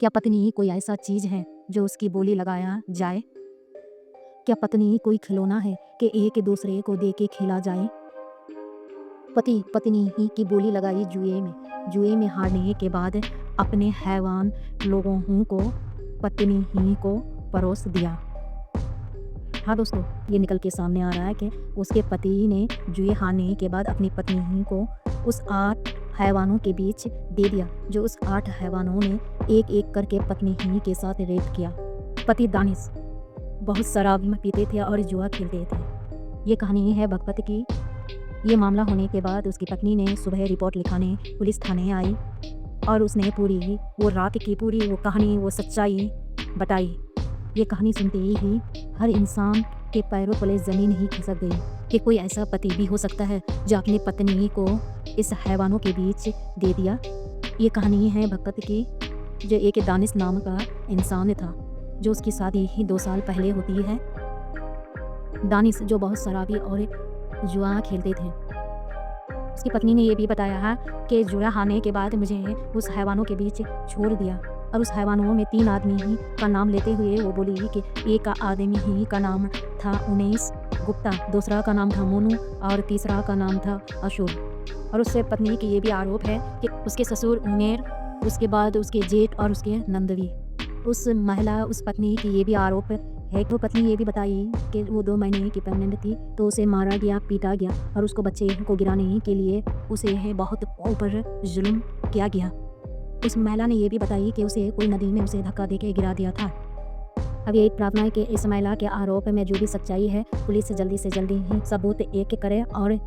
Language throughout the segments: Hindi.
क्या पत्नी कोई ऐसा चीज है जो उसकी बोली लगाया जाए? क्या पत्नी कोई खिलौना है कि एक दूसरे को दे के खेला जाए? पति पत्नी ही की बोली लगाई जुए में हारने के बाद अपने हैवान लोगों को पत्नी ही को परोस दिया। हाँ दोस्तों, ये निकल के सामने आ रहा है कि उसके पति ने जुए हारने के बाद अपनी पत्नी ही को उस 8 हैवानों के बीच दे दिया, जो उस 8 हैवानों ने एक-एक करके पत्नी ही के साथ रेप किया। पति दानिश बहुत शराब पीते थे और जुआ खेलते थे। ये कहानी है भगपत की। ये मामला होने के बाद उसकी पत्नी ने सुबह रिपोर्ट लिखाने पुलिस थाने आई और उसने पूरी वो रात की पूरी वो कहानी वो सच्चाई बताई। ये कहानी सुनते ही हर इंसान के पैरों तले ज़मीन ही खिसक गई कि कोई ऐसा पति भी हो सकता है जो अपनी पत्नी को इस हैवानों के बीच दे दिया। ये कहानी है भगपत की, जो एक दानिश नाम का इंसान था, जो उसकी शादी ही 2 साल पहले होती है। दानिश जो बहुत शराबी और जुआ खेलते थे। उसकी पत्नी ने ये भी बताया है कि जुआ हारने के बाद मुझे उस हैवानों के बीच छोड़ दिया और उस हैवानों में 3 आदमी ही का नाम लेते हुए वो बोली कि एक आदमी ही का नाम था उमेश गुप्ता, दूसरा का नाम था मोनू और तीसरा का नाम था अशोक। और उससे पत्नी की ये भी आरोप है कि उसके ससुर उमेर, उसके बाद उसके जेठ और उसके नंदवी। उस महिला उस पत्नी की ये भी आरोप है कि वो पत्नी ये भी बताई कि वो 2 महीने की प्रेग्नेंट थी, तो उसे मारा गया, पीटा गया और उसको बच्चे को गिराने के लिए उसे बहुत ऊपर जुल्म किया गया। उस महिला ने ये भी बताई कि उसे कोई नदी में उसे धक्का देके गिरा दिया था। अब यही प्रार्थना है कि इस महिला के आरोप में जो भी सच्चाई है पुलिस जल्दी से जल्दी ही सबूत एक करे और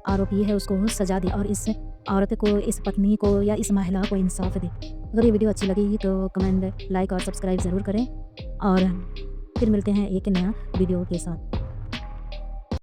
आरोपी है उसको सजा दे और इस औरत को, इस पत्नी को या इस महिला को इंसाफ दे। अगर ये वीडियो अच्छी लगी तो कमेंट, लाइक और सब्सक्राइब ज़रूर करें और फिर मिलते हैं एक नया वीडियो के साथ।